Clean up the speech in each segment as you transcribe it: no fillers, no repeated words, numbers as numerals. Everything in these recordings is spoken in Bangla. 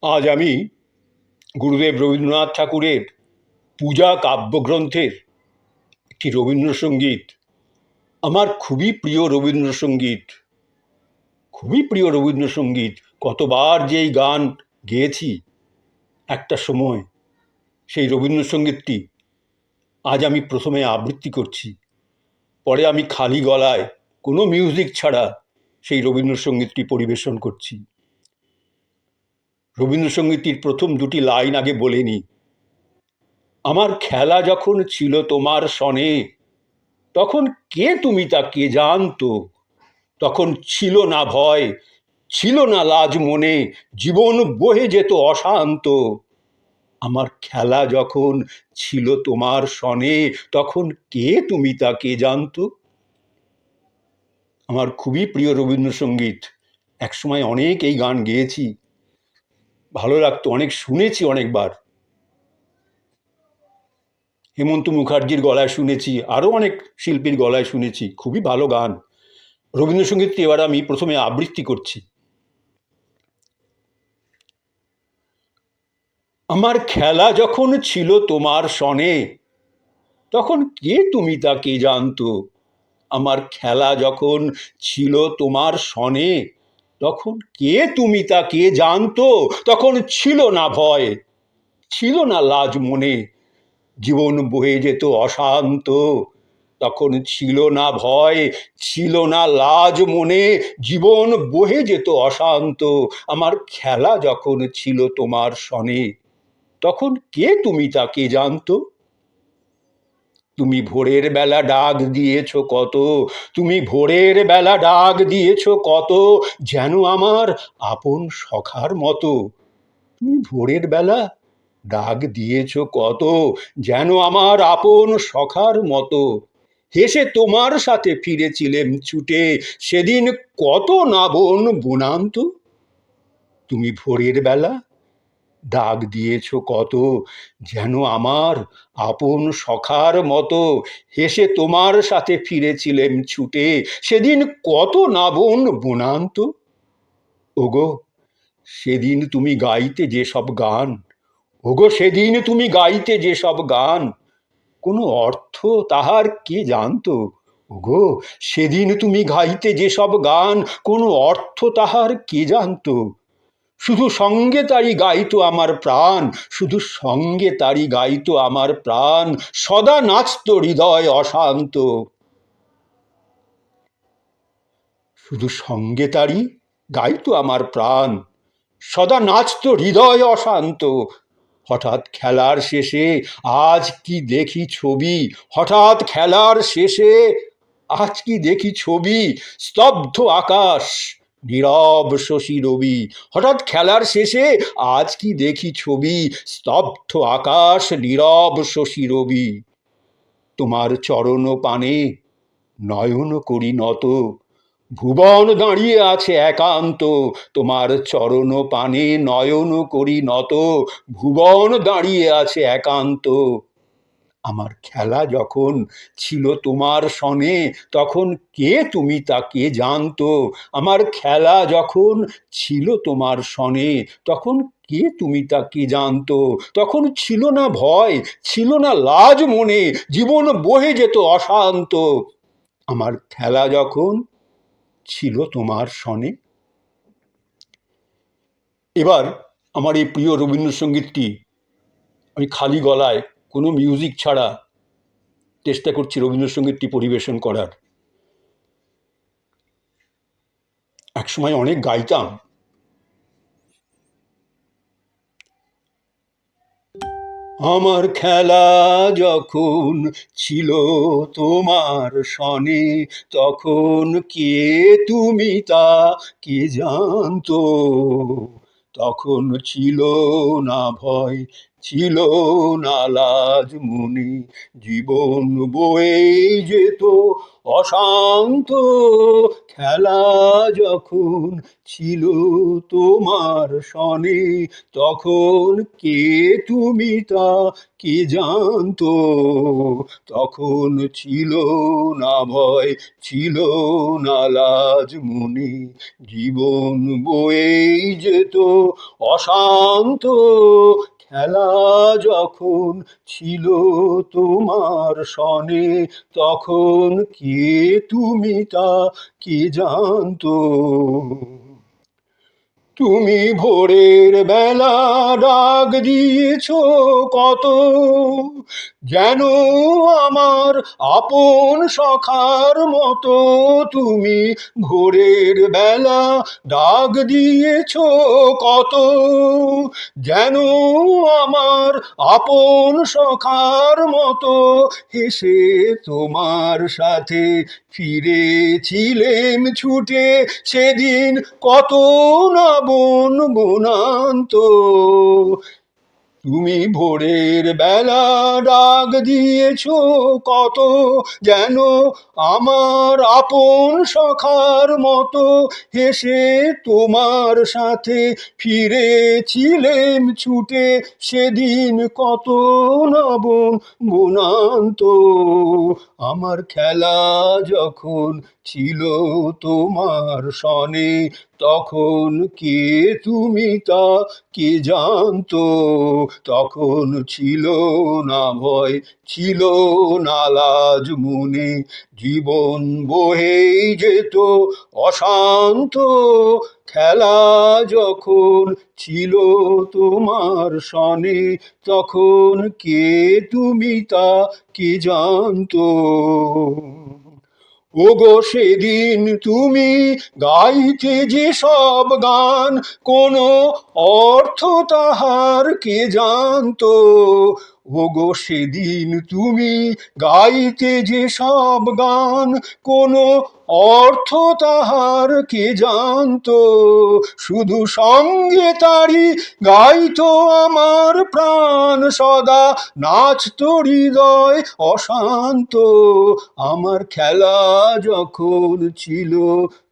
আজ আমি গুরুদেব রবীন্দ্রনাথ ঠাকুরের পূজা কাব্যগ্রন্থের একটি রবীন্দ্রসঙ্গীত, আমার খুবই প্রিয় রবীন্দ্রসঙ্গীত। কতবার যে এই গান গেয়েছি একটা সময়, সেই রবীন্দ্রসঙ্গীতটি আজ আমি প্রথমে আবৃত্তি করছি। পরে আমি খালি গলায় কোনো মিউজিক ছাড়া সেই রবীন্দ্রসঙ্গীতটি পরিবেশন করছি। রবীন্দ্রসঙ্গীতটির প্রথম দুটি লাইন আগে বলে নিই। আমার খেলা যখন ছিল তোমার সনে, তখন কে তুমি তা কে জানতো। তখন ছিল না ভয়, ছিল না লাজ মনে, জীবন বহে যেত অশান্ত। আমার খেলা যখন ছিল তোমার সনে, তখন কে তুমি তা কে জানতো। আমার খুবই প্রিয় রবীন্দ্রসঙ্গীত। একসময় অনেক এই গান গেয়েছি, ভালো লাগতো, অনেক শুনেছি অনেকবার। হেমন্ত মুখার্জির গলায় শুনেছি, আরও অনেক শিল্পীর গলায় শুনেছি, খুবই ভালো গান। রবীন্দ্রসঙ্গীতটি এবার আমি প্রথমে আবৃত্তি করছি। আমার খেলা যখন ছিল তোমার সনে, তখন কে তুমি তা কে জানতো। আমার খেলা যখন ছিল তোমার সনে, তখন কে তুমি তা কে জানতো। তখন ছিল না ভয়, ছিল না লাজ মনে, জীবন বয়ে যেত অশান্ত। তখন ছিল না ভয়, ছিল না লাজ মনে, জীবন বহে যেত অশান্ত। আমার খেলা যখন ছিল তোমার সনে, তখন কে তুমি তা কে জানতো। তুমি ভোরের বেলা ডাক দিয়েছ কত, তুমি ভোরের বেলা ডাক দিয়েছ কত, যেন আমার আপন সখার মতো। তুমি ভোরের বেলা ডাক দিয়েছ কত, যেন আমার আপন সখার মতো। হেসে তোমার সাথে ফিরেছিলেম ছুটে, সেদিন কত না বোন বোনান্ত। তুমি ভোরের বেলা ডাক দিয়েছ কত, যেন আমার আপন সখার মতো। হেসে তোমার সাথে ফিরেছিলেম ছুটে, সেদিন কত না বোন বোনান্ত। ওগো সেদিন তুমি গাইতে যেসব গান, ওগো সেদিন তুমি গাইতে যেসব গান, কোনো অর্থ তাহার কে জানতো। ওগো সেদিন তুমি গাইতে যেসব গান, কোনো অর্থ তাহার কে জানতো। শুধু সঙ্গে তারি গাইতো আমার প্রাণ, শুধু সঙ্গে তারি গাইতো আমার প্রাণ, সদা নাচত হৃদয় অশান্ত। শুধু সঙ্গে তারি গাইতো আমার প্রাণ, সদা নাচত হৃদয় অশান্ত। হঠাৎ খেলার শেষে আজ কি দেখি ছবি, হঠাৎ খেলার শেষে আজ কি দেখি ছবি, স্তব্ধ আকাশ নীরব শশী রবি। হঠাৎ খেলার শেষে আজ কি দেখি ছবি, স্তব্ধ আকাশ নীরব শশী রবি। তোমার চরণ পানে নয়ন করি নত, ভুবন দাঁড়িয়ে আছে একান্ত। তোমার চরণ পানে নয়ন করি নত, ভুবন দাঁড়িয়ে আছে একান্ত। আমার খেলা যখন ছিল তোমার সনে, তখন কে তুমি তা কে জানতো। আমার খেলা যখন ছিল তোমার সনে, তখন কে তুমি তা কে জানতো। তখন ছিল না ভয়, ছিল না লাজ মনে, জীবন বহে যেত অশান্ত। আমার খেলা যখন ছিল তোমার সনে। এবার আমার এই প্রিয় রবীন্দ্রসঙ্গীতটি আমি খালি গলায় কোনো মিউজিক ছাড়া চেষ্টা করছি রবীন্দ্রসঙ্গীতটি পরিবেশন করার। একসময় অনেক গাইতাম। আমার খেলা যখন ছিল তোমার সনে, তখন কে তুমি তা কে জানতো। তখন ছিল না ভয়, ছিল না লাজ মুনি, জীবন বয়ে যেত অশান্ত। খেলা যখন ছিল তোমার সনে, তখন কে তুমি তা কে জানতো? তখন ছিল না ভয়, ছিল না লাজ মুনি, জীবন বয়েই যেত অশান্ত। খেলা যখন ছিল তোমার সনে, তখন কে তুমি তা কে জানতো? তুমি ভোরের বেলা ডাক দিয়েছ কত, যেন আমার আপন সখার মতো। তুমি ভোরের বেলা ডাক দিয়েছ কত, যেন আমার আপন সখার মতো। হেসে তোমার সাথে ফিরেছিলেম ছুটে, সেদিন কত না বন বনান্ত। তুমি ভোরের বেলা ডাক দিয়েছ কত, যেন আমার আপন সখার মতো। হেসে তোমার সাথে ফিরেছিলেম ছুটে, সেদিন কত না বন বনান্ত। আমার খেলা যখন ছিল তোমার সনে, তখন কে তুমি তা কে জানতো? তখন ছিল না ভয়, ছিল না লাজ মুনি, জীবন বহেই যেত অশান্ত। খেলা যখন ছিল তোমার সনে, তখন কে তুমি তা কে জানতো? ওগো সেদিন তুমি গাইতে যে সব গান, কোনো অর্থ তাহার কে জানতো? ওগো সেদিন তুমি গাইতে যে সব গান, কোনো অর্থ তাহার কে জানতো? শুধু সঙ্গে তারি গাইতো আমার প্রাণ সদা, নাচতো হৃদয় অশান্ত। আমার খেলা যখন ছিল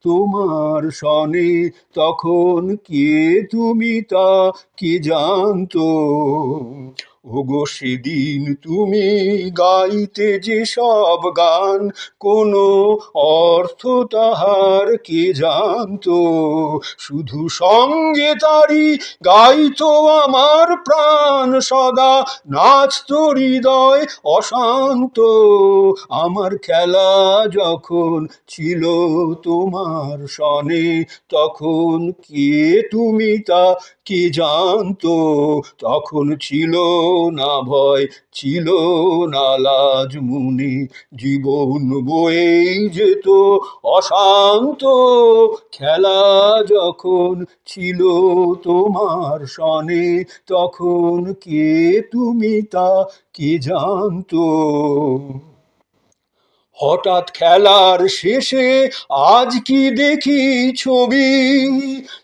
তোমার সনে, তখন কে তুমি তা কে জানতো? ওগো সেদিন তুমি গাইতে যে সব গান, কোনো অর্থ তাহার কে জানতো? শুধু সঙ্গে তারি গাইতো আমার প্রাণ সদা, নাচতো হৃদয় অশান্ত। আমার খেলা যখন ছিল তোমার সনে, তখন কে তুমি তা কে জানতো? তখন ছিল না ভয়, ছিল না লাজ মুনি, জীবন বয়েই যেত অশান্ত। খেলা যখন ছিল তোমার সনে, তখন কে তুমি তা কে জানতো? হঠাৎ খেলার শেষে আজ কি দেখি ছবি,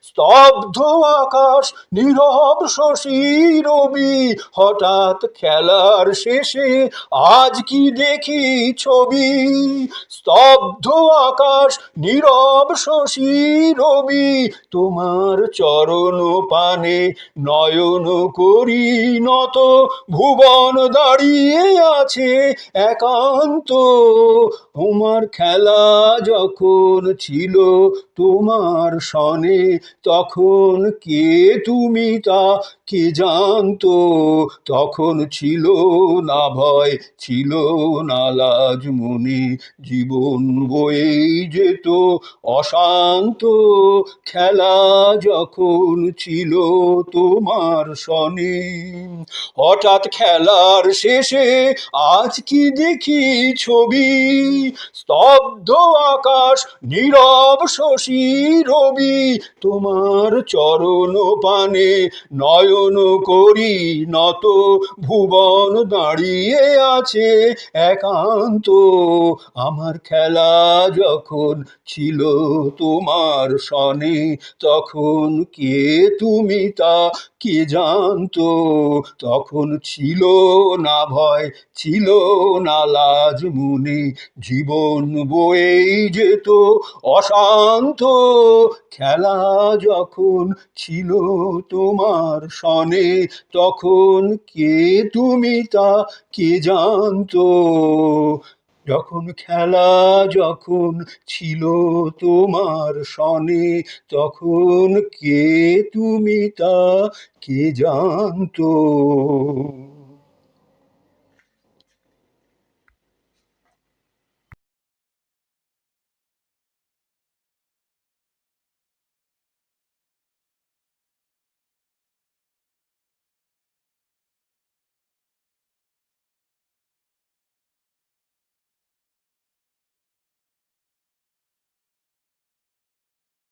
স্তব্ধ আকাশ নীরব শশী রবি। হঠাৎ খেলার শেষে আজ কি দেখি ছবি, স্তব্ধ আকাশ নীরব শশী রবি। তোমার চরণ পানে নয়ন করি নত, ভুবন দাঁড়িয়ে আছে একান্ত। তোমার খেলা যখন ছিল তোমার সনে, তখন কে তুমি তা কে জানতো? তখন ছিল না ভয়, ছিল না লাজ মুনি, জীবন বয়েই যেত অশান্ত। খেলা যখন ছিল তোমার সনে। হঠাৎ খেলার শেষে আজ কি দেখি ছবি, স্তব্ধ আকাশ নীরব শশী হাসি রবি তোমার চরণ পানে, নয়ন করি নত ভুবন দাঁড়িয়ে আছে একান্ত। আমার খেলা যখন ছিল তোমার সনে, তখন কে তুমি তা কে জানতো? তখন ছিল না ভয়, ছিল না লাজ মনে, জীবন বয়েই যেত অশান্ত। খেলা যখন ছিল তোমার সনে, তখন কে তুমি তা কে জানতো? যখন খেলা যখন ছিল তোমার সনে, তখন কে তুমি তা কে জানতো?